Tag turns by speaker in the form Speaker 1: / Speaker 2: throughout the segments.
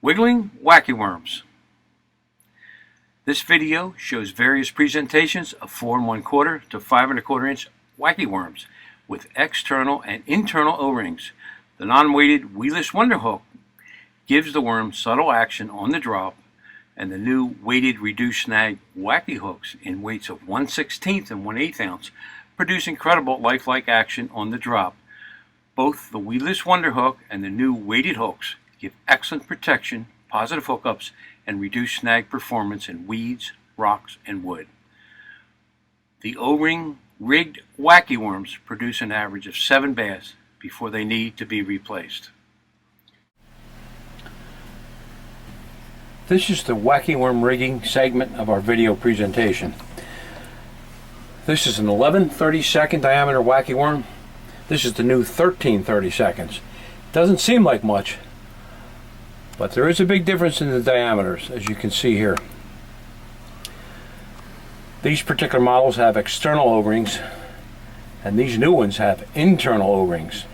Speaker 1: Wiggling wacky worms. This video shows various presentations of 4 1/4 to 5 1/4 inch wacky worms with external and internal O-rings. The non-weighted weedless wonder hook gives the worm subtle action on the drop, and the new weighted reduced snag wacky hooks in weights of 1/16 and 1/8 ounce produce incredible lifelike action on the drop. Both the weedless wonder hook and the new weighted hooks give excellent protection, positive hookups, and reduced snag performance in weeds, rocks, and wood. The O-ring rigged wacky worms produce an average of 7 bass before they need to be replaced. This is the wacky worm rigging segment of our video presentation. This is an 11/32 diameter wacky worm. This is the new 13/32. Doesn't seem like much, but there is a big difference in the diameters, as you can see here. These particular models have external O-rings, and these new ones have internal O-rings.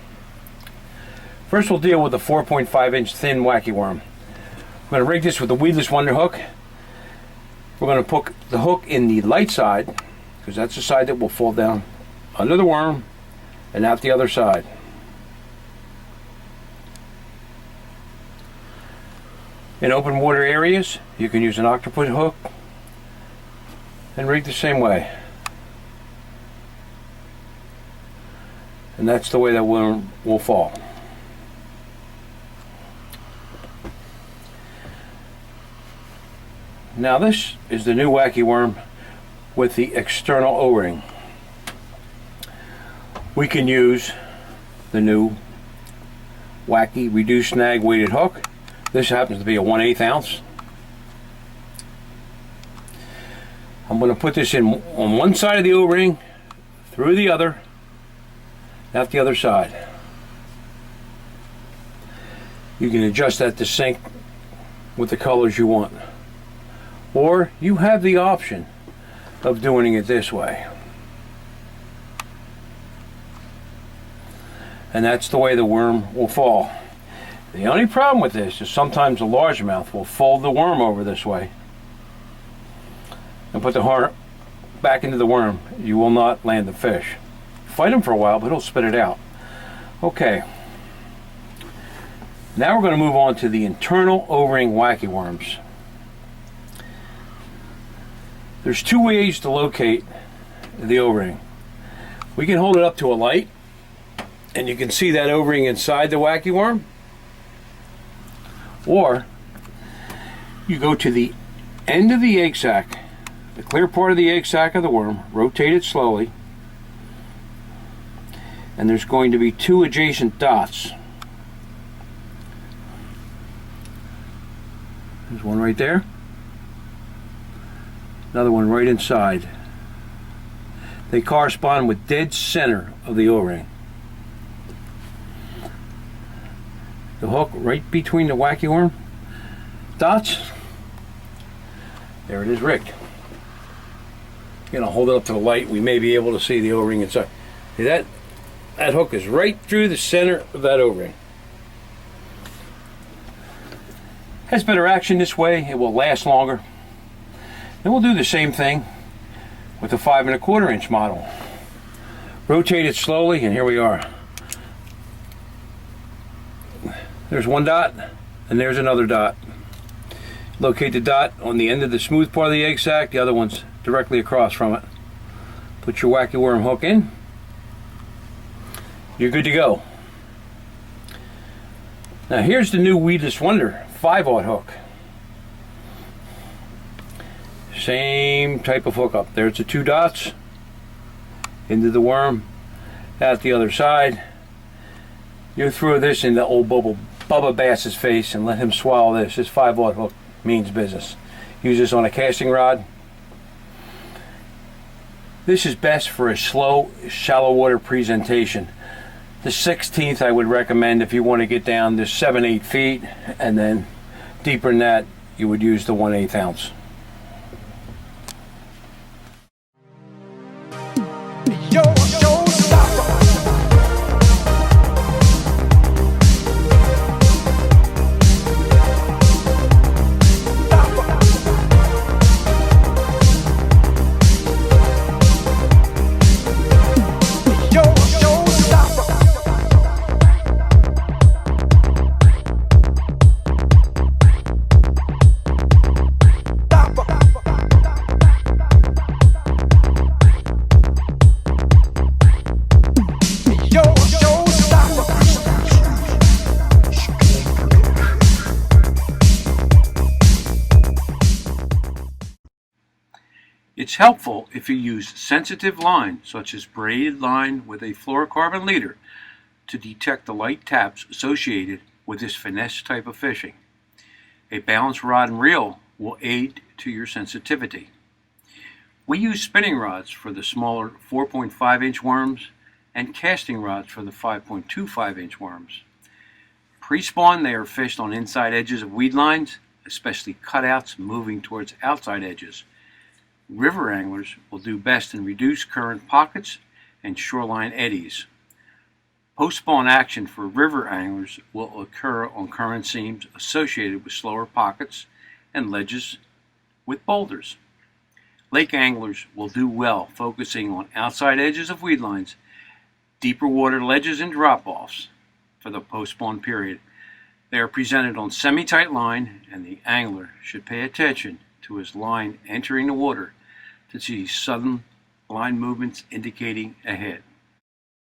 Speaker 1: First, we'll deal with the 4.5 inch thin wacky worm. I'm going to rig this with a weedless wonder hook. We're going to put the hook in the light side, because that's the side that will fall down under the worm and out the other side. In open water areas, you can use an octopus hook and rig the same way. And that's the way that worm will fall. Now this is the new wacky worm with the external O-ring. We can use the new wacky reduced snag weighted hook. This happens to be a 1/8 ounce. I'm going to put this in on one side of the O-ring, through the other, out the other side. You can adjust that to sync with the colors you want, or you have the option of doing it this way. And that's the way the worm will fall. The only problem with this is sometimes the largemouth will fold the worm over this way and put the heart back into the worm. You will not land the fish. Fight him for a while, but he'll spit it out. Okay. Now we're going to move on to the internal O-ring wacky worms. There's 2 ways to locate the O-ring. We can hold it up to a light, and you can see that O-ring inside the wacky worm. Or you go to the end of the egg sac, the clear part of the egg sac of the worm, rotate it slowly, and there's going to be 2 adjacent dots. There's one right there, another one right inside. They correspond with dead center of the O-ring. The hook right between the wacky worm dots. There it is rigged. I'm going to hold it up to the light. We may be able to see the O-ring inside. See that? That hook is right through the center of that O-ring. Has better action this way. It will last longer. And we'll do the same thing with the 5 1/4 inch model. Rotate it slowly, and here we are. There's one dot, and there's another dot. Locate the dot on the end of the smooth part of the egg sac, the other one's directly across from it. Put your wacky worm hook in. You're good to go. Now here's the new weedless wonder 5/0 hook. Same type of hookup. There's the 2 dots into the worm, out the other side. You throw this into old Bubba Bass's face and let him swallow this. This 5/0 hook means business. Use this on a casting rod. This is best for a slow, shallow water presentation. The 16th I would recommend if you want to get down to 7-8 feet, and then deeper than that you would use the 1/8 ounce.
Speaker 2: Yo, stop.
Speaker 1: helpful if you use sensitive line, such as braided line with a fluorocarbon leader, to detect the light taps associated with this finesse type of fishing. A balanced rod and reel will aid to your sensitivity. We use spinning rods for the smaller 4.5-inch worms and casting rods for the 5.25-inch worms. Pre-spawn, they are fished on inside edges of weed lines, especially cutouts moving towards outside edges. River anglers will do best in reduced current pockets and shoreline eddies. Post-spawn action for river anglers will occur on current seams associated with slower pockets and ledges with boulders. Lake anglers will do well focusing on outside edges of weed lines, deeper water ledges, and drop-offs for the post-spawn period. They are presented on semi-tight line, and the angler should pay attention to his line entering the water to see sudden line movements indicating ahead.